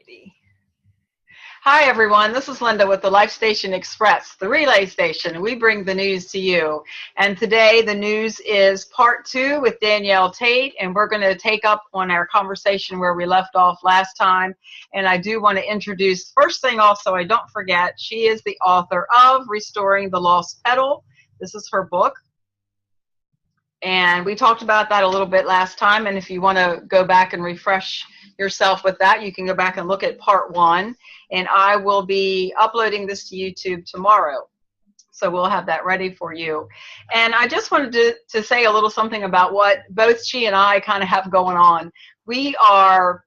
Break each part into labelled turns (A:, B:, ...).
A: 50. Hi, everyone. This is Linda with the Life Station Express, the relay station. We bring the news to you. And today the news is part 2 with Danielle Tate, and we're going to take up on our conversation where we left off last time. And I do want to introduce, first thing also, I don't forget, she is the author of Restoring the Lost Petal. This is her book. And we talked about that a little bit last time. And if you want to go back and refresh yourself with that, you can go back and look at part 1. And I will be uploading this to YouTube tomorrow. So we'll have that ready for you. And I just wanted to say a little something about what both she and I kind of have going on. We are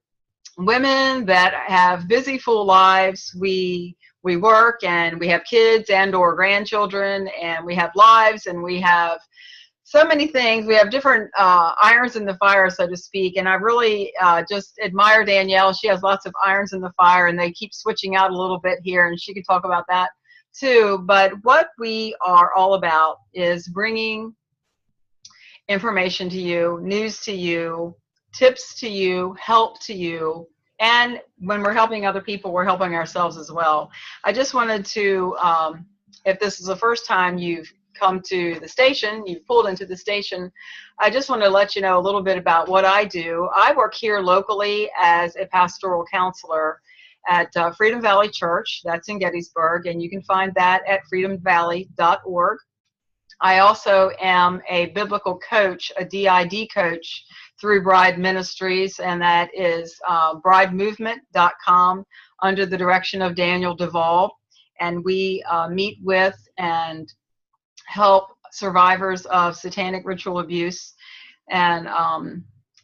A: women that have busy, full lives. We work and we have kids and or grandchildren, and we have lives, and we have so many things. We have different irons in the fire, so to speak, and I really just admire Danielle. She has lots of irons in the fire, and they keep switching out a little bit here, and she could talk about that too. But what we are all about is bringing information to you, news to you, tips to you, help to you, and when we're helping other people, we're helping ourselves as well. I just wanted to, if this is the first time you've come to the station, you've pulled into the station, I just want to let you know a little bit about what I do. I work here locally as a pastoral counselor at Freedom Valley Church. That's in Gettysburg, and you can find that at freedomvalley.org. I also am a biblical coach, a DID coach through Bride Ministries, and that is bridemovement.com under the direction of Daniel Duvall. And we meet with and help survivors of satanic ritual abuse, and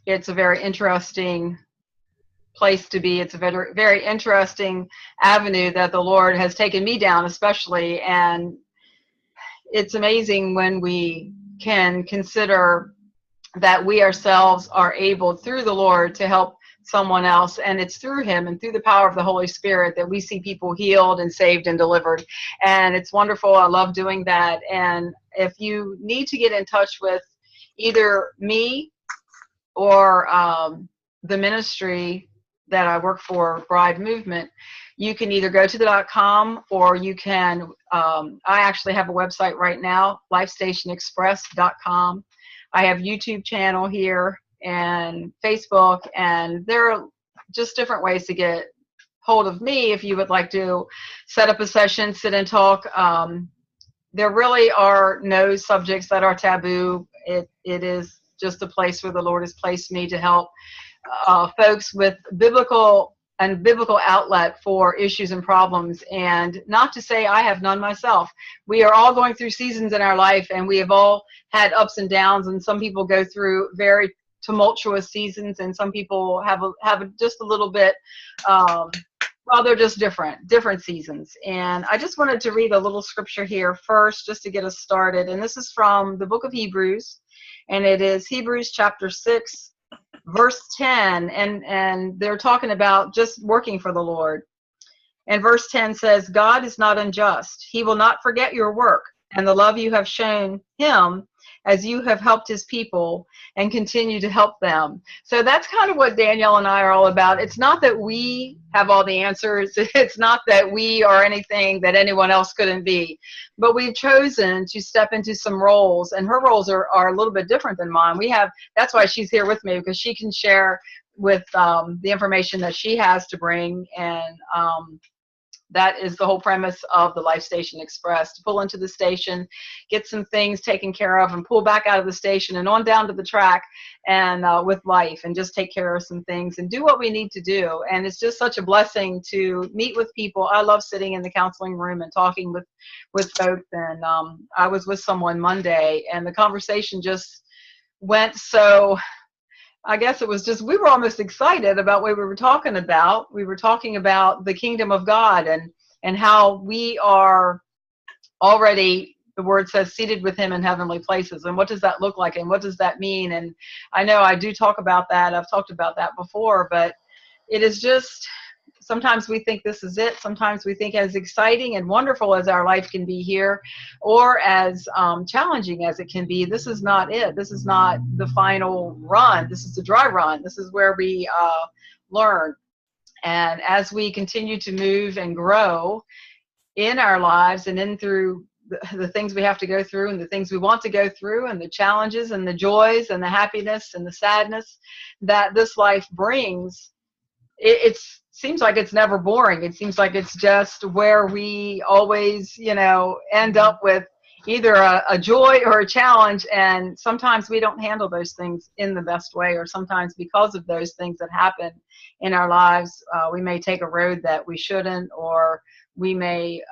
A: it's a very interesting place to be. It's a very, very interesting avenue that the Lord has taken me down, especially, and it's amazing when we can consider that we ourselves are able, through the Lord, to help someone else, and it's through him and through the power of the Holy Spirit that we see people healed and saved and delivered. And it's wonderful. I love doing that. And if you need to get in touch with either me or the ministry that I work for, Bride Movement, you can either go to the .com, or you can, I actually have a website right now, lifestationexpress.com. I have YouTube channel here and Facebook, and there are just different ways to get hold of me if you would like to set up a session, sit and talk. There really are no subjects that are taboo. It is just a place where the Lord has placed me to help folks with biblical outlet for issues and problems. And not to say I have none myself. We are all going through seasons in our life, and we have all had ups and downs, and some people go through very tumultuous seasons, and some people have just a little bit, well, they're just different seasons. And I just wanted to read a little scripture here first, just to get us started. And this is from the book of Hebrews, and it is Hebrews chapter 6, verse 10, and they're talking about just working for the Lord. And verse 10 says, God is not unjust. He will not forget your work and the love you have shown him as you have helped his people and continue to help them. So that's kind of what Danielle and I are all about. It's not that we have all the answers. It's not that we are anything that anyone else couldn't be. But we've chosen to step into some roles, and her roles are a little bit different than mine. That's why she's here with me, because she can share with the information that she has to bring, and that is the whole premise of the Life Station Express, to pull into the station, get some things taken care of, and pull back out of the station and on down to the track and with life, and just take care of some things and do what we need to do. And it's just such a blessing to meet with people. I love sitting in the counseling room and talking with folks. And I was with someone Monday, and the conversation just went so, I guess it was just, we were almost excited about what we were talking about. We were talking about the kingdom of God, and how we are already, the word says, seated with him in heavenly places. And what does that look like? And what does that mean? And I know I do talk about that. I've talked about that before, but it is just, sometimes we think this is it. Sometimes we think, as exciting and wonderful as our life can be here, or as challenging as it can be, this is not it. This is not the final run. This is the dry run. This is where we learn. And as we continue to move and grow in our lives and in through the things we have to go through and the things we want to go through and the challenges and the joys and the happiness and the sadness that this life brings, it seems like it's never boring. It seems like it's just where we always, end up with either a joy or a challenge. And sometimes we don't handle those things in the best way, or sometimes because of those things that happen in our lives, we may take a road that we shouldn't, or we may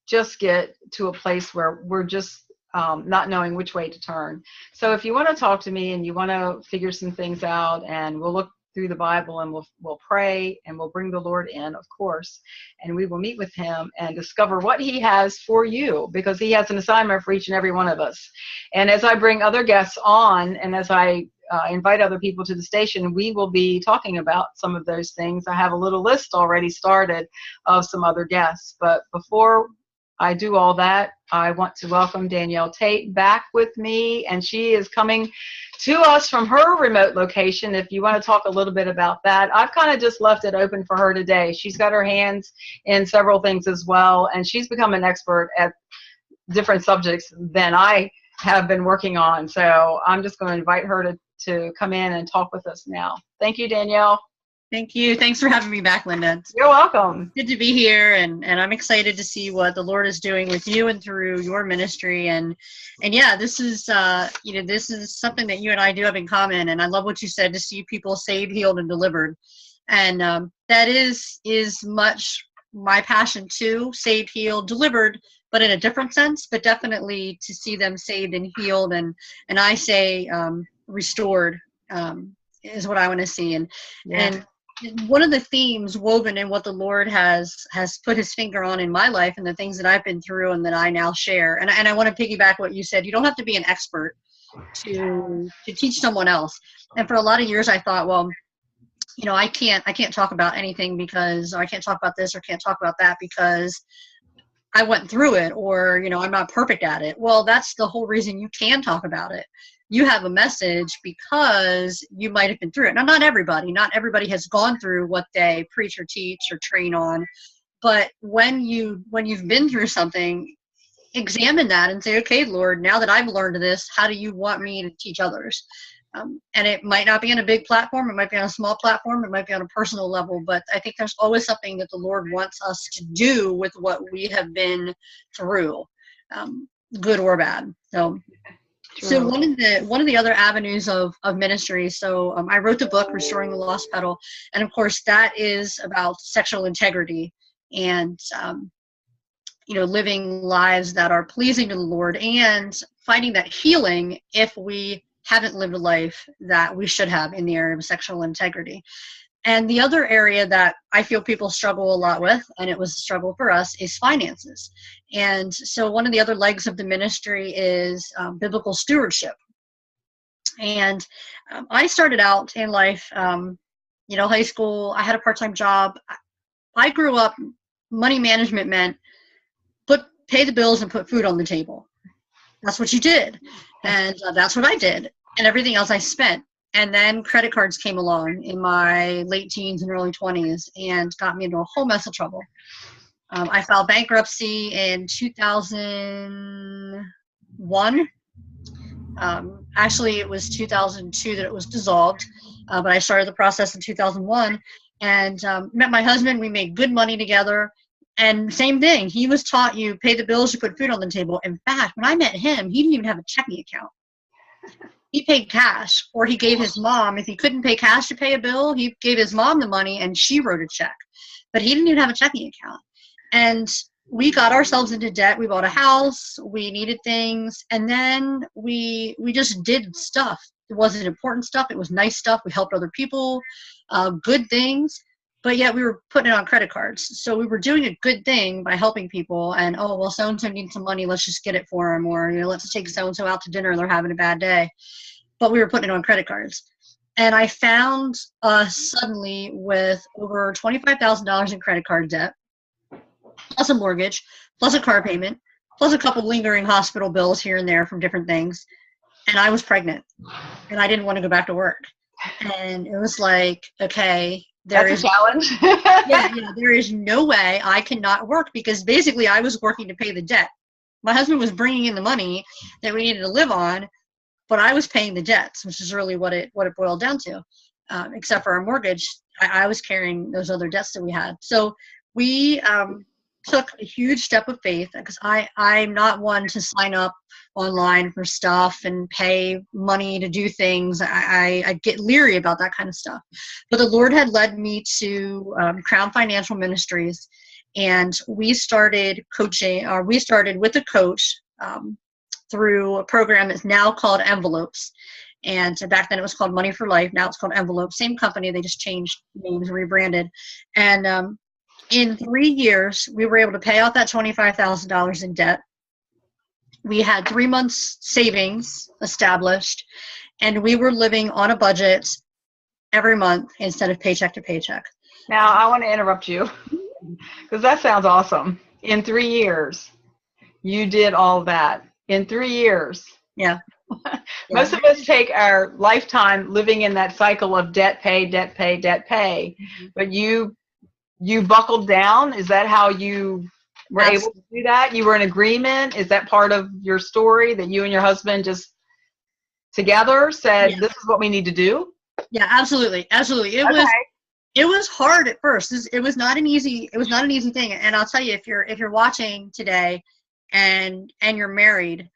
A: just get to a place where we're just not knowing which way to turn. So if you want to talk to me and you want to figure some things out, and we'll look through the Bible and we'll pray and we'll bring the Lord in, of course, and we will meet with him and discover what he has for you, because he has an assignment for each and every one of us. And as I bring other guests on, and as I invite other people to the station, we will be talking about some of those things. I have a little list already started of some other guests, but before I do all that, I want to welcome Danielle Tate back with me, and she is coming to us from her remote location. If you want to talk a little bit about that, I've kind of just left it open for her today. She's got her hands in several things as well, and she's become an expert at different subjects than I have been working on. So I'm just going to invite her to come in and talk with us now. Thank you, Danielle.
B: Thank you. Thanks for having me back, Linda.
A: You're welcome.
B: Good to be here, and I'm excited to see what the Lord is doing with you and through your ministry. And yeah, this is this is something that you and I do have in common. And I love what you said, to see people saved, healed, and delivered. And that is much my passion too: saved, healed, delivered, but in a different sense. But definitely to see them saved and healed, and I say restored is what I want to see. And one of the themes woven in what the Lord has put his finger on in my life, and the things that I've been through and that I now share. And I want to piggyback what you said. You don't have to be an expert to teach someone else. And for a lot of years I thought, well, I can't talk about anything because, or I can't talk about this or can't talk about that because I went through it, or, I'm not perfect at it. Well, that's the whole reason you can talk about it. You have a message because you might have been through it. Now, not everybody has gone through what they preach or teach or train on, but when you've been through something, examine that and say, okay, Lord, now that I've learned this, how do you want me to teach others? And it might not be on a big platform. It might be on a small platform. It might be on a personal level, but I think there's always something that the Lord wants us to do with what we have been through, good or bad. So one of the other avenues of ministry. So I wrote the book, Restoring the Lost Petal. And of course that is about sexual integrity and, living lives that are pleasing to the Lord, and finding that healing if we haven't lived a life that we should have in the area of sexual integrity. And the other area that I feel people struggle a lot with, and it was a struggle for us, is finances. And so one of the other legs of the ministry is biblical stewardship. And I started out in life, high school, I had a part-time job. I grew up, money management meant pay the bills and put food on the table. That's what you did. And that's what I did. And everything else I spent. And then credit cards came along in my late teens and early 20s and got me into a whole mess of trouble. I filed bankruptcy in 2001. Actually, it was 2002 that it was dissolved, but I started the process in 2001 and met my husband. We made good money together. And same thing, he was taught you pay the bills, you put food on the table. In fact, when I met him, he didn't even have a checking account. He paid cash, or he gave his mom, if he couldn't pay cash to pay a bill, he gave his mom the money and she wrote a check. But he didn't even have a checking account. And we got ourselves into debt. We bought a house, we needed things, and then we just did stuff. It wasn't important stuff, it was nice stuff. We helped other people, good things. But yet we were putting it on credit cards. So we were doing a good thing by helping people, and, oh, well, so-and-so needs some money, let's just get it for them, or, let's take so-and-so out to dinner, they're having a bad day. But we were putting it on credit cards. And I found us suddenly with over $25,000 in credit card debt, plus a mortgage, plus a car payment, plus a couple lingering hospital bills here and there from different things. And I was pregnant, and I didn't want to go back to work. And it was like, okay,
A: That's a challenge.
B: there is no way I cannot work, because basically I was working to pay the debt. My husband was bringing in the money that we needed to live on, but I was paying the debts, which is really what it boiled down to. Except for our mortgage, I was carrying those other debts that we had. So we took a huge step of faith, because I'm not one to sign up online for stuff and pay money to do things. I get leery about that kind of stuff. But the Lord had led me to Crown Financial Ministries, and we started coaching, or we started with a coach through a program that's now called Envelopes. And back then it was called Money for Life. Now it's called Envelope. Same company, they just changed names, rebranded. And in 3 years, we were able to pay off that $25,000 in debt. We had 3 months savings established, and we were living on a budget every month instead of paycheck to paycheck.
A: Now, I want to interrupt you because that sounds awesome. In 3 years, you did all that. In 3 years.
B: Yeah.
A: Most of us take our lifetime living in that cycle of debt pay, debt pay, debt pay. Mm-hmm. But you buckled down. Is that how you were able to do that? You were in agreement? Is that part of your story, that you and your husband just together said, this is what we need to do? Yeah, absolutely. Absolutely.
B: It was hard at first. It was not an easy thing. And I'll tell you, if you're watching today and you're married,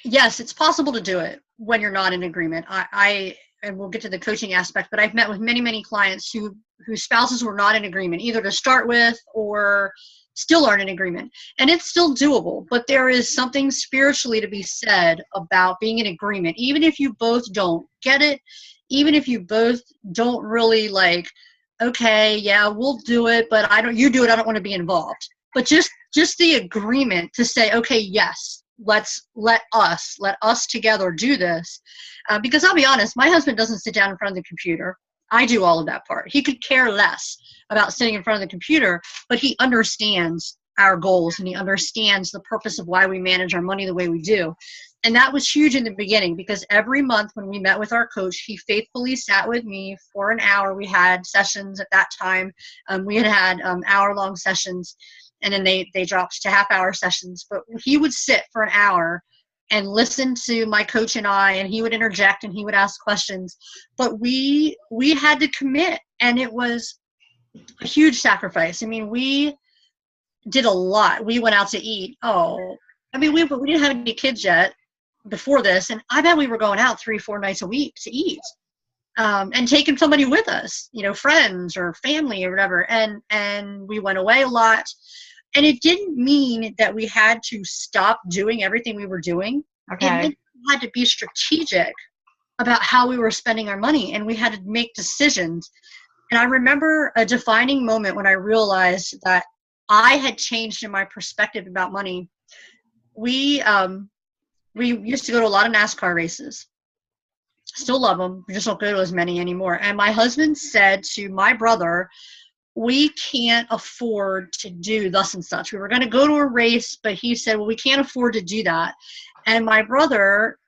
B: yes, it's possible to do it when you're not in agreement. And we'll get to the coaching aspect, but I've met with many, many clients whose spouses were not in agreement, either to start with or still aren't in agreement. And it's still doable, but there is something spiritually to be said about being in agreement, even if you both don't get it, even if you both don't really like, okay, yeah, we'll do it, but you do it, I don't want to be involved. But just the agreement to say, okay, yes, let us together do this. Because I'll be honest, my husband doesn't sit down in front of the computer. I do all of that part. He could care less about sitting in front of the computer, but he understands our goals, and he understands the purpose of why we manage our money the way we do. And that was huge in the beginning, because every month when we met with our coach, he faithfully sat with me for an hour. We had sessions at that time. We had hour-long sessions, and then they dropped to half-hour sessions. But he would sit for an hour and listen to my coach and I, and he would interject and he would ask questions. But we had to commit, and it was a huge sacrifice. I mean, we did a lot. We went out to eat. We didn't have any kids yet before this, and I bet we were going out 3-4 nights a week to eat, and taking somebody with us, friends or family or whatever. And we went away a lot. And it didn't mean that we had to stop doing everything we were doing.
A: Okay.
B: It meant we had to be strategic about how we were spending our money, and we had to make decisions. And I remember a defining moment when I realized that I had changed in my perspective about money. We used to go to a lot of NASCAR races. Still love them. We just don't go to as many anymore. And my husband said to my brother, we can't afford to do thus and such. We were going to go to a race, but he said, well, we can't afford to do that. And my brother,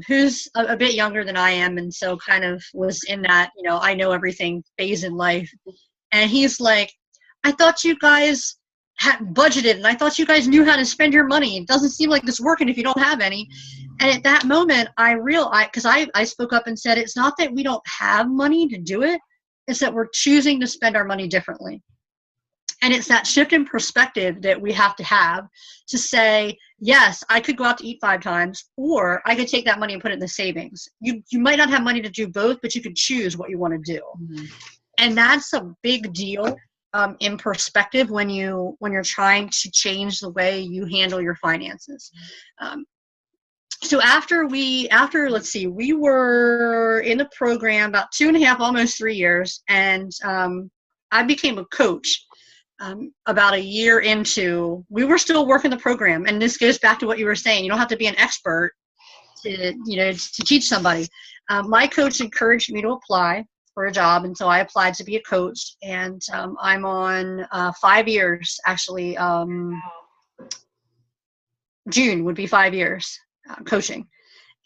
B: who's a bit younger than I am, and so kind of was in that, I know everything phase in life. And he's like, I thought you guys had budgeted, and I thought you guys knew how to spend your money. It doesn't seem like it's working if you don't have any. And at that moment, I realized, because I spoke up and said, it's not that we don't have money to do it. It's that we're choosing to spend our money differently. And it's that shift in perspective that we have to say, yes, I could go out to eat 5 times, or I could take that money and put it in the savings. You might not have money to do both, but you could choose what you want to do. Mm-hmm. And that's a big deal in perspective when you're trying to change the way you handle your finances. So we were in the program about 2.5, almost 3 years, and I became a coach about a year into. We were still working the program, and this goes back to what you were saying. You don't have to be an expert to teach somebody. My coach encouraged me to apply for a job, and so I applied to be a coach, and I'm on 5 years actually. June would be 5 years. Coaching.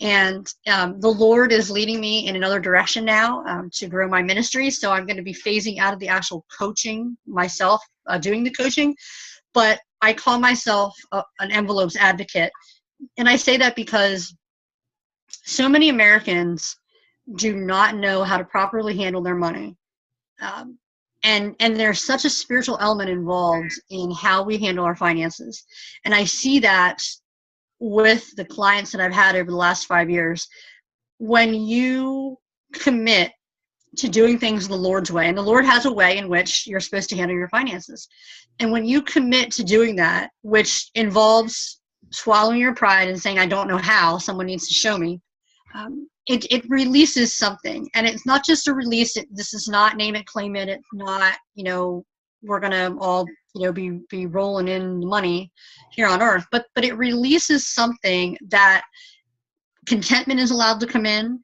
B: And the Lord is leading me in another direction now to grow my ministry. So I'm going to be phasing out of the actual coaching myself, doing the coaching. But I call myself an envelopes advocate. And I say that because so many Americans do not know how to properly handle their money. And there's such a spiritual element involved in how we handle our finances. And I see that with the clients that I've had over the last 5 years. When you commit to doing things the Lord's way, and the Lord has a way in which you're supposed to handle your finances. And when you commit to doing that, which involves swallowing your pride and saying, I don't know how, someone needs to show me, it releases something. And it's not just a release. This is not name it, claim it. It's not, we're going to all, be rolling in money here on earth, but it releases something that contentment is allowed to come in.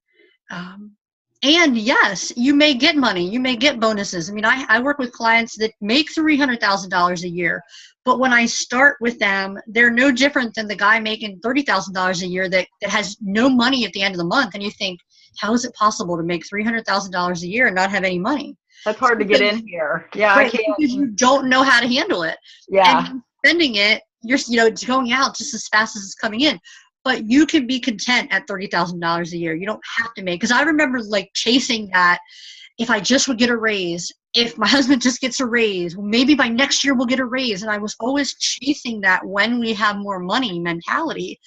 B: And yes, you may get money, you may get bonuses. I mean, I work with clients that make $300,000 a year, but when I start with them, they're no different than the guy making $30,000 a year that has no money at the end of the month. And you think, how is it possible to make $300,000 a year and not have any money?
A: That's hard to get in here. Yeah,
B: right,
A: I can't.
B: Because you don't know how to handle it.
A: Yeah.
B: And spending it, it's going out just as fast as it's coming in. But you can be content at $30,000 a year. You don't have to make, because I remember chasing that. If I just would get a raise, if my husband just gets a raise, maybe by next year we'll get a raise. And I was always chasing that when we have more money mentality.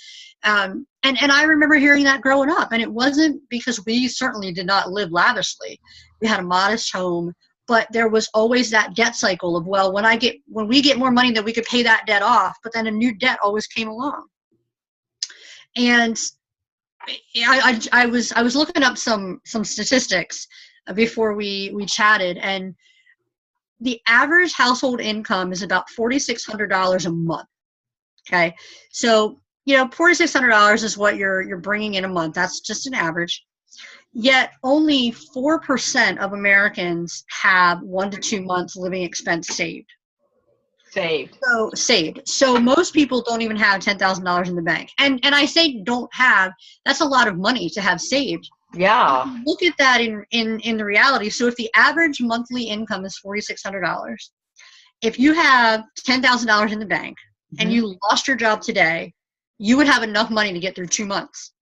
B: And I remember hearing that growing up, and it wasn't because we certainly did not live lavishly. We had a modest home, but there was always that debt cycle of, well, when we get more money, then we could pay that debt off. But then a new debt always came along. And I was looking up some statistics before we chatted, and the average household income is about $4,600 a month. Okay, so $4,600 is what you're bringing in a month. That's just an average. Yet only 4% of Americans have 1 to 2 months living expense saved. So most people don't even have $10,000 in the bank. And I say don't have, that's a lot of money to have saved.
A: Yeah.
B: Look at that in the reality. So if the average monthly income is $4,600, if you have $10,000 in the bank and you lost your job today, you would have enough money to get through 2 months.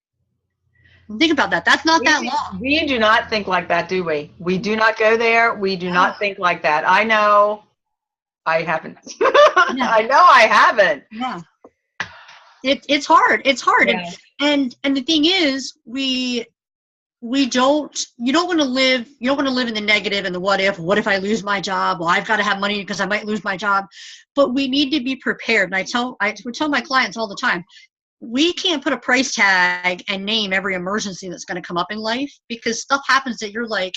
B: Think about that. That's not that long.
A: We do not think like that, do we? We do not go there. We do not think like that. I know I haven't. Yeah. I know I haven't.
B: Yeah. It's hard. It's hard.
A: Yeah.
B: And the thing is, you don't want to live in the negative and the what if I lose my job? Well, I've got to have money because I might lose my job. But we need to be prepared. And I tell my clients all the time, we can't put a price tag and name every emergency that's going to come up in life, because stuff happens that you're like,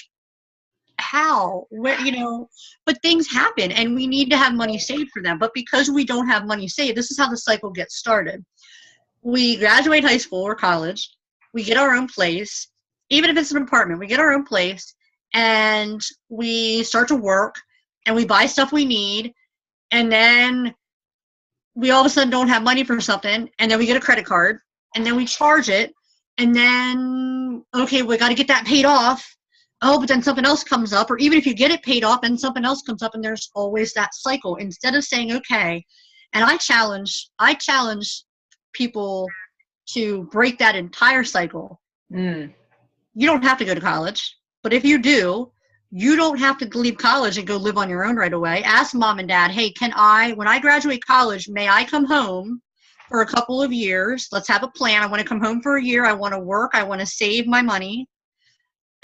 B: how? But things happen, and we need to have money saved for them. But because we don't have money saved, this is how the cycle gets started. We graduate high school or college, we get our own place, even if it's an apartment, we get our own place, and we start to work, and we buy stuff we need, and then we all of a sudden don't have money for something, and then we get a credit card, and then we charge it, and then, okay, we got to get that paid off. Oh, but then something else comes up, or even if you get it paid off and something else comes up, and there's always that cycle. Instead of saying, okay, and I challenge people to break that entire cycle. You don't have to go to college, but if you do, you don't have to leave college and go live on your own right away. Ask mom and dad, hey, when I graduate college, may I come home for a couple of years? Let's have a plan. I want to come home for a year. I want to work. I want to save my money.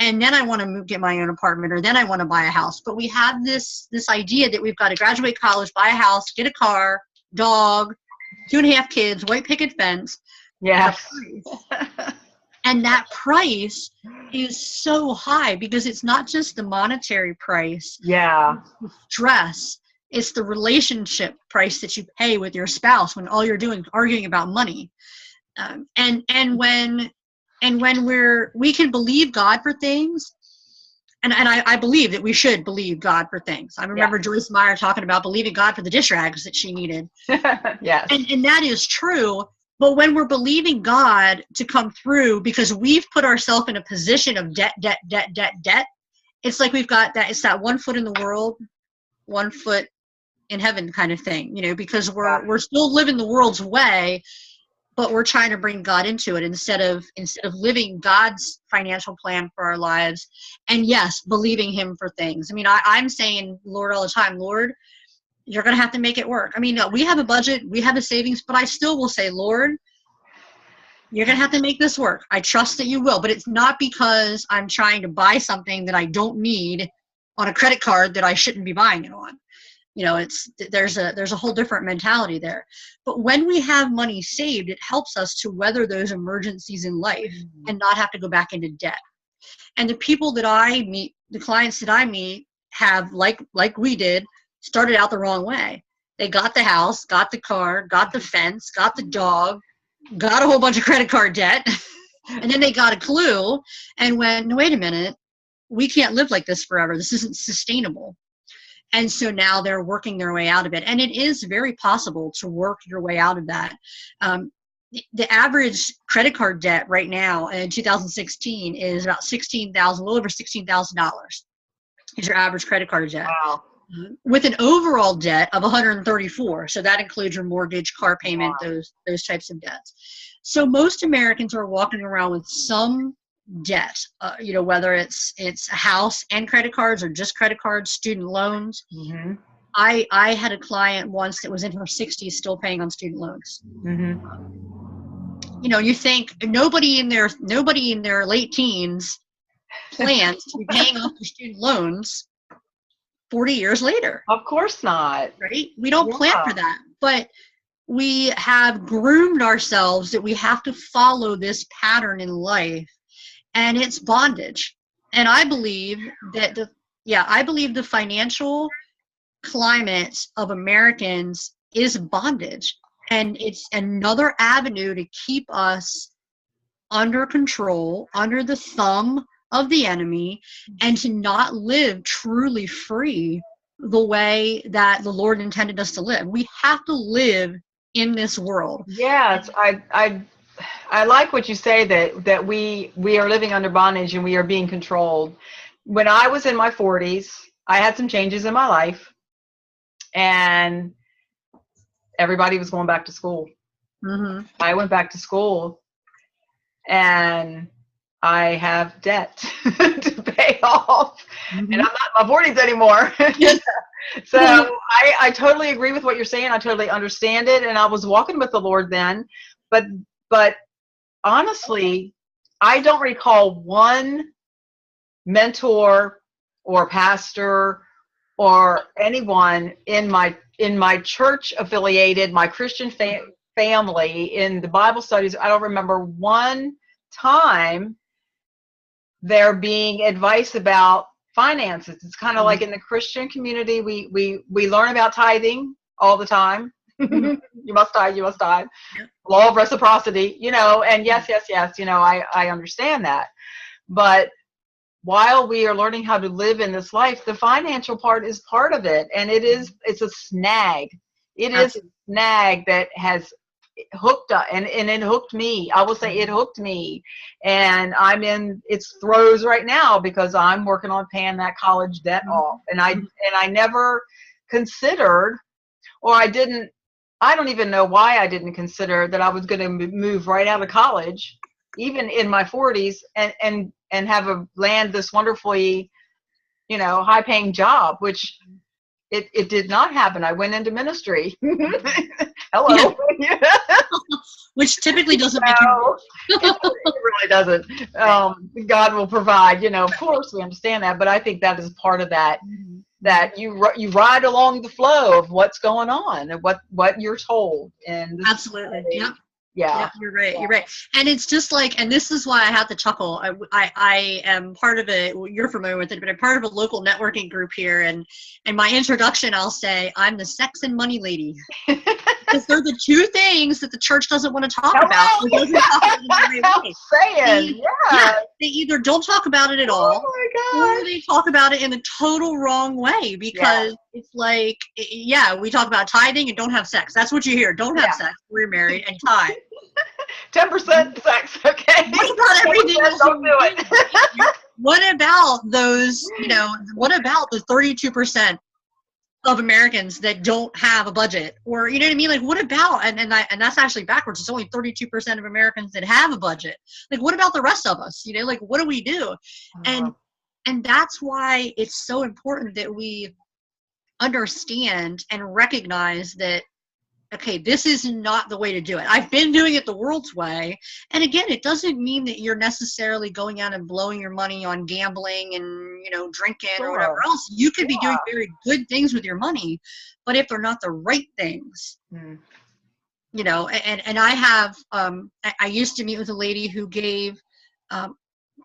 B: And then I want to get my own apartment, or then I want to buy a house. But we have this idea that we've got to graduate college, buy a house, get a car, dog, 2.5 kids, white picket fence.
A: Yeah.
B: And that price is so high because it's not just the monetary price.
A: Yeah.
B: It's the stress. It's the relationship price that you pay with your spouse when all you're doing is arguing about money. And when we can believe God for things, and I believe that we should believe God for things. I remember Joyce Meyer talking about believing God for the dish rags that she needed.
A: Yes.
B: And that is true. But when we're believing God to come through because we've put ourselves in a position of debt, it's like we've got that, it's that 1 foot in the world, 1 foot in heaven kind of thing, because we're still living the world's way, but we're trying to bring God into it instead of living God's financial plan for our lives. And yes, believing him for things. I mean, I'm saying, Lord, all the time, Lord, you're going to have to make it work. I mean, we have a budget, we have a savings, but I still will say, Lord, you're going to have to make this work. I trust that you will, but it's not because I'm trying to buy something that I don't need on a credit card that I shouldn't be buying it on. There's a whole different mentality there. But when we have money saved, it helps us to weather those emergencies in life and not have to go back into debt. And the people that I meet, the clients that I meet, have, like we did, started out the wrong way. They got the house, got the car, got the fence, got the dog, got a whole bunch of credit card debt, and then they got a clue and went, no, wait a minute, we can't live like this forever. This isn't sustainable. And so now they're working their way out of it. And it is very possible to work your way out of that. The average credit card debt right now in 2016 is about $16,000, a little over $16,000 is your average credit card debt.
A: Wow.
B: With an overall debt of 134. So that includes your mortgage, car payment, those types of debts. So most Americans are walking around with some debt, whether it's a house and credit cards or just credit cards, student loans.
A: Mm-hmm.
B: I had a client once that was in her 60s still paying on student loans.
A: Mm-hmm.
B: You think nobody in their late teens plans to be paying off their student loans 40 years later.
A: Of course not.
B: Right? We don't plan for that. But we have groomed ourselves that we have to follow this pattern in life, and it's bondage. And I believe that the financial climate of Americans is bondage. And it's another avenue to keep us under control, under the thumb of the enemy, and to not live truly free the way that the Lord intended us to live. We have to live in this world.
A: Yes, I like what you say that we are living under bondage and we are being controlled. When I was in my 40s, I had some changes in my life, and everybody was going back to school.
B: Mm-hmm.
A: I went back to school, and I have debt to pay off, and I'm not in my 40s anymore. So I totally agree with what you're saying. I totally understand it, and I was walking with the Lord then, but honestly, I don't recall one mentor or pastor or anyone in my church affiliated, my Christian family in the Bible studies. I don't remember one time there being advice about finances. It's kind of like in the Christian community, we learn about tithing all the time. You must tithe, you must tithe. Law of reciprocity, and yes, I understand that. But while we are learning how to live in this life, the financial part is part of it. And it's a snag. It is a snag that has hooked us, and it hooked me. I will say it hooked me, and I'm in its throes right now because I'm working on paying that college debt off. And I never considered, or I don't even know why I didn't consider that I was going to move right out of college, even in my 40s, and have land this wonderfully, high paying job, which it did not happen. I went into ministry. Hello. Yeah.
B: Which typically doesn't make
A: it really doesn't. God will provide, of course we understand that, but I think that is part of that, that you ride along the flow of what's going on and what you're told. And
B: absolutely. Yeah.
A: Yeah,
B: you're right. You're right. And it's just like, and this is why I have to chuckle. I am part of you're familiar with it, but I'm part of a local networking group here. And my introduction, I'll say, I'm the sex and money lady. Because they're the two things that the church doesn't want to talk about. It doesn't talk about it in the right way. They either don't talk about it at all, or they talk about it in the total wrong way, because it's like, we talk about tithing and don't have sex. That's what you hear. Don't have sex. We're married and tithe.
A: 10% sex, okay?
B: What about everything else?
A: Don't do it.
B: What about those, what about the 32% of Americans that don't have a budget? Or, you know what I mean? Like, what about, and that's actually backwards. It's only 32% of Americans that have a budget. Like, what about the rest of us? Like, what do we do? And that's why it's so important that we understand and recognize that, okay, this is not the way to do it. I've been doing it the world's way. And again, it doesn't mean that you're necessarily going out and blowing your money on gambling and, drinking or whatever else. You could be doing very good things with your money, but if they're not the right things, and I have, I used to meet with a lady who gave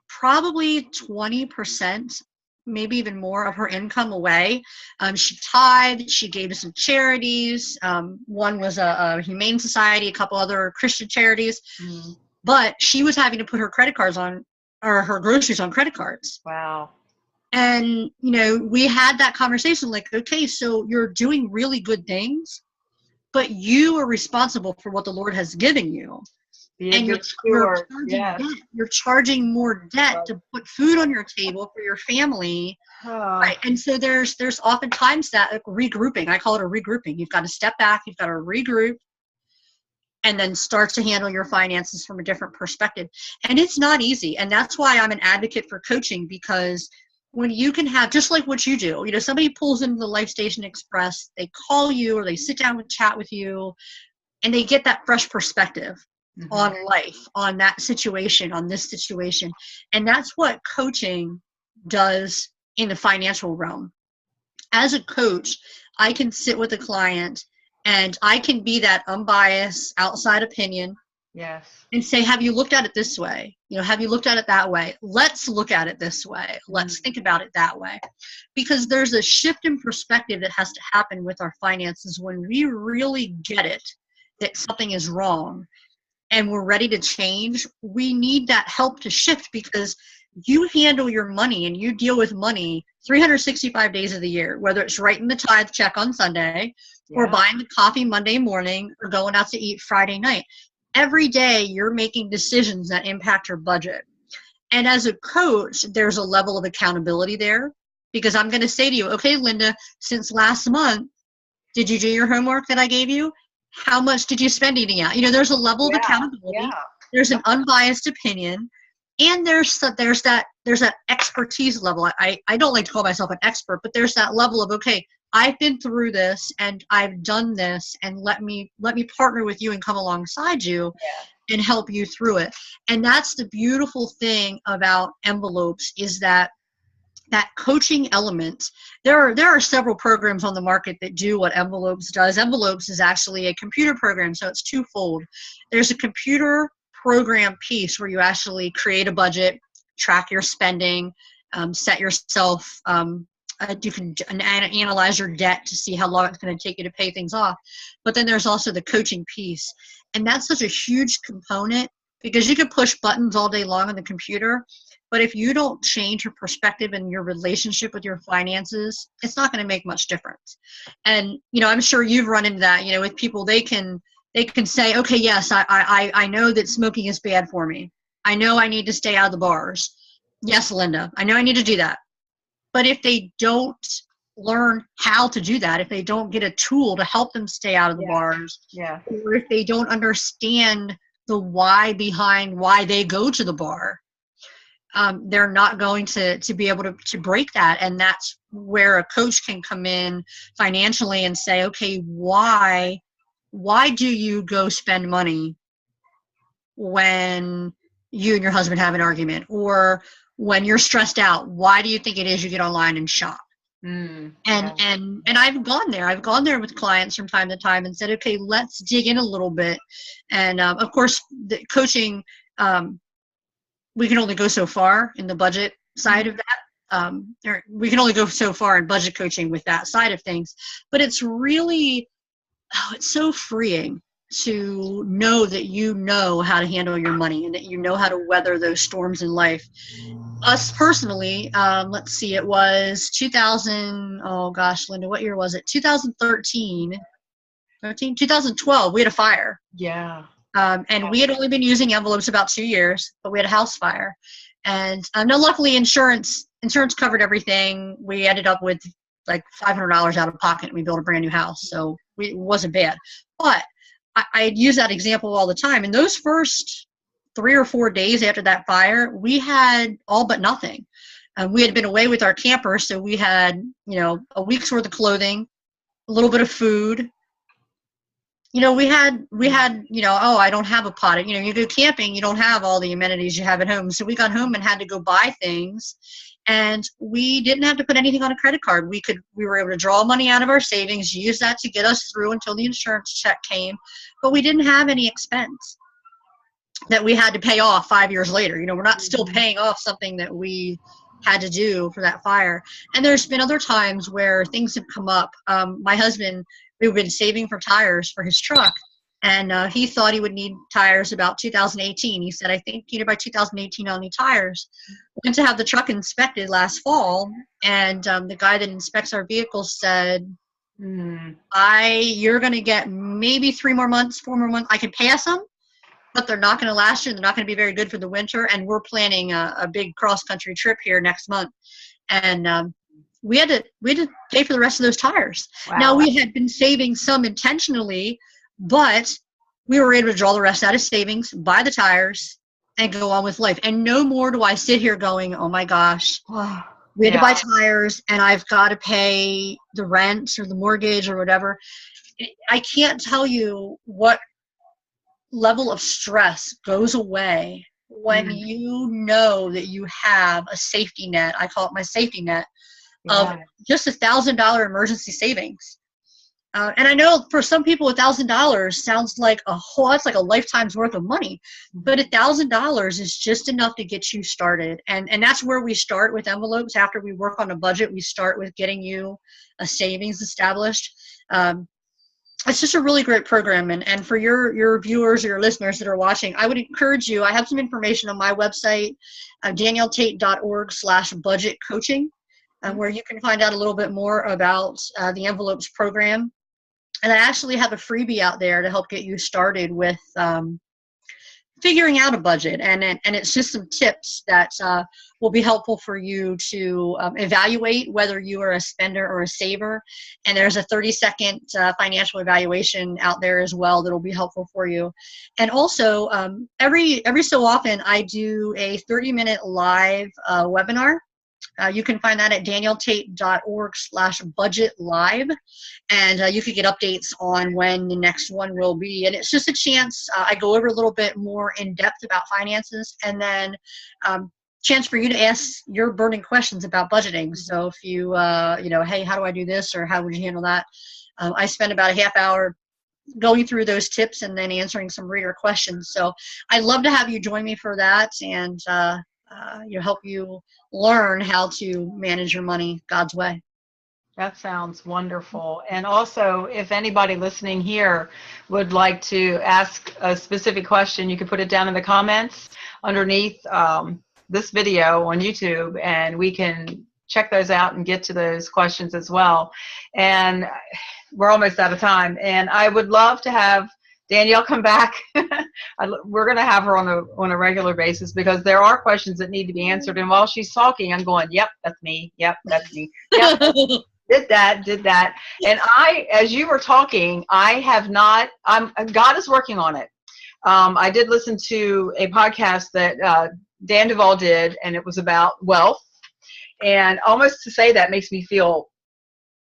B: probably 20%, maybe even more of her income away. She tithed, she gave to some charities. One was a Humane Society, a couple other Christian charities. But she was having to put her credit cards on, or her groceries on credit cards.
A: Wow.
B: And, we had that conversation like, okay, so you're doing really good things, but you are responsible for what the Lord has given you. And you're charging more debt to put food on your table for your family. Right. And so there's oftentimes that regrouping. I call it a regrouping. You've got to step back, you've got to regroup, and then start to handle your finances from a different perspective. And it's not easy. And that's why I'm an advocate for coaching, because when you can have, just like what you do, somebody pulls into the Life Station Express, they call you or they sit down and chat with you, and they get that fresh perspective on life, on that situation, on this situation. And that's what coaching does in the financial realm. As a coach, I can sit with a client and I can be that unbiased outside opinion.
A: Yes.
B: And say, have you looked at it this way? Have you looked at it that way? Let's look at it this way. Let's think about it that way. Because there's a shift in perspective that has to happen with our finances when we really get it, that something is wrong and we're ready to change. We need that help to shift, because you handle your money and you deal with money 365 days of the year, whether it's writing the tithe check on Sunday or buying the coffee Monday morning or going out to eat Friday night. Every day you're making decisions that impact your budget. And as a coach, there's a level of accountability there, because I'm going to say to you, okay, Linda, since last month, did you do your homework that I gave you? How much did you spend eating out? There's a level of accountability. There's an unbiased opinion. And there's that expertise level. I don't like to call myself an expert, but there's that level of, okay, I've been through this and I've done this, and let me partner with you and come alongside you and help you through it. And that's the beautiful thing about envelopes, is that coaching element. There are several programs on the market that do what Envelopes does. Envelopes is actually a computer program, so it's twofold. There's a computer program piece where you actually create a budget, track your spending, set yourself, you can analyze your debt to see how long it's going to take you to pay things off. But then there's also the coaching piece. And that's such a huge component, because you can push buttons all day long on the computer, but if you don't change your perspective and your relationship with your finances, it's not going to make much difference. And, I'm sure you've run into that, with people. They can say, okay, yes, I know that smoking is bad for me. I know I need to stay out of the bars. Yes, Linda, I know I need to do that. But if they don't learn how to do that, if they don't get a tool to help them stay out of the bars, or if they don't understand the why behind why they go to the bar, they're not going to be able to break that. And that's where a coach can come in financially and say, okay, why do you go spend money when you and your husband have an argument, or when you're stressed out? Why do you think it is you get online and shop? And I've gone there with clients from time to time and said, okay, let's dig in a little bit. And of course, the coaching, we can only go so far in the budget side of that. We can only go so far in budget coaching with that side of things. But it's really, it's so freeing to know that you know how to handle your money and that you know how to weather those storms in life. Us personally, let's see, it was 2000, oh gosh, Linda, what year was it? 2012, we had a fire.
A: Yeah.
B: And we had only been using envelopes about 2 years, but we had a house fire. And no, luckily insurance covered everything. We ended up with like $500 out of pocket, and we built a brand new house. So it wasn't bad. But I use that example all the time. In those first 3 or 4 days after that fire, we had all but nothing. We had been away with our camper, so we had, a week's worth of clothing, a little bit of food. We had, oh, I don't have a pot. You go camping, you don't have all the amenities you have at home. So we got home and had to go buy things, and we didn't have to put anything on a credit card. We were able to draw money out of our savings, use that to get us through until the insurance check came, but we didn't have any expense that we had to pay off 5 years later. We're not still paying off something that we had to do for that fire. And there's been other times where things have come up. My husband, we've been saving for tires for his truck, and he thought he would need tires about 2018. He said, I think by 2018 I'll need tires. Went to have the truck inspected last fall, and the guy that inspects our vehicles said, you're going to get maybe 4 more months. I can pass them, but they're not going to last you. They're not going to be very good for the winter. And we're planning a big cross-country trip here next month. And we had to pay for the rest of those tires. Wow. Now, we had been saving some intentionally, but we were able to draw the rest out of savings, buy the tires, and go on with life. And no more do I sit here going, oh my gosh, we had to buy tires, and I've got to pay the rent or the mortgage or whatever. I can't tell you what level of stress goes away when you know that you have a safety net. I call it my safety net of just $1,000 emergency savings. And I know for some people, $1,000 sounds like that's like a lifetime's worth of money, but $1,000 is just enough to get you started. And that's where we start with envelopes. After we work on a budget, we start with getting you a savings established. It's just a really great program. And for your viewers or your listeners that are watching, I would encourage you. I have some information on my website, danielletate.org/budget coaching, where you can find out a little bit more about the envelopes program. And I actually have a freebie out there to help get you started with figuring out a budget. And it's just some tips that will be helpful for you to evaluate whether you are a spender or a saver. And there's a 30-second financial evaluation out there as well that will be helpful for you. And also, every so often, I do a 30-minute live webinar. You can find that at danielletate.org/budget-live, and you can get updates on when the next one will be. And it's just a chance. I go over a little bit more in depth about finances, and then chance for you to ask your burning questions about budgeting. So if you, hey, how do I do this, or how would you handle that? I spend about a half hour going through those tips and then answering some reader questions. So I'd love to have you join me for that, and help you learn how to manage your money God's way.
A: That sounds wonderful. And also, if anybody listening here would like to ask a specific question, you can put it down in the comments underneath this video on YouTube, and we can check those out and get to those questions as well. And we're almost out of time, and I would love to have Danielle come back. We're going to have her on a regular basis, because there are questions that need to be answered. And while she's talking, I'm going, yep, that's me. Yep, that's me. Yep, did that. And as you were talking, God is working on it. I did listen to a podcast that Dan Duvall did, and it was about wealth. And almost to say that makes me feel,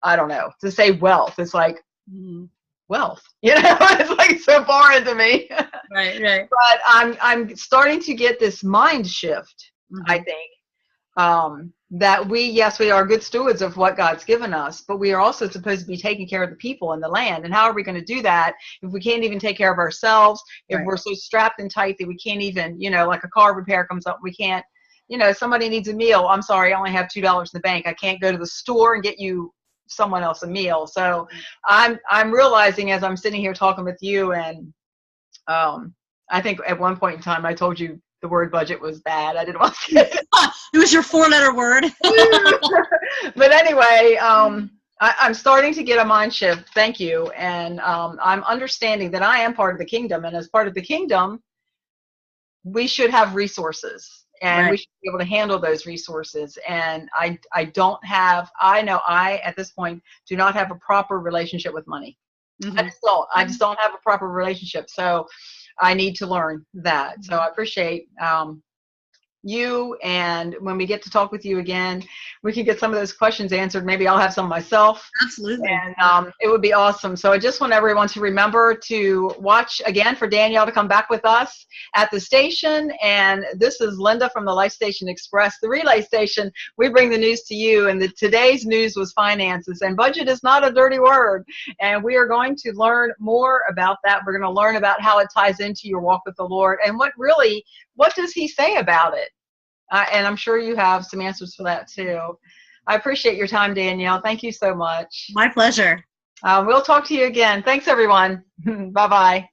A: I don't know, to say wealth, it's like, wealth, it's like so foreign to me. Right. But I'm starting to get this mind shift. I think that we are good stewards of what God's given us, but we are also supposed to be taking care of the people and the land. And how are we going to do that if we can't even take care of ourselves? If we're so strapped and tight that we can't even, like a car repair comes up, we can't. Somebody needs a meal. I'm sorry, I only have $2 in the bank. I can't go to the store and get you someone else a meal. So I'm realizing as I'm sitting here talking with you, and I think at one point in time I told you the word budget was bad. I didn't want to say it.
B: It was your 4-letter word.
A: But anyway, I'm starting to get a mind shift. Thank you. And I'm understanding that I am part of the kingdom. And as part of the kingdom, we should have resources and we
B: Right.
A: should be able to handle those resources. And I don't have, I know I, at this point, do not have a proper relationship with money.
B: Mm-hmm.
A: I just don't have a proper relationship. So I need to learn that. So I appreciate you, and when we get to talk with you again, we can get some of those questions answered. Maybe I'll have some myself,
B: Absolutely.
A: and it would be awesome. So I just want everyone to remember to watch again for Danielle to come back with us at the station. And this is Linda from the Life Station Express, the relay station. We bring the news to you, and today's news was finances, and budget is not a dirty word. And we are going to learn more about that. We're going to learn about how it ties into your walk with the Lord, and what does he say about it? And I'm sure you have some answers for that too. I appreciate your time, Danielle. Thank you so much.
B: My pleasure.
A: We'll talk to you again. Thanks, everyone. Bye-bye.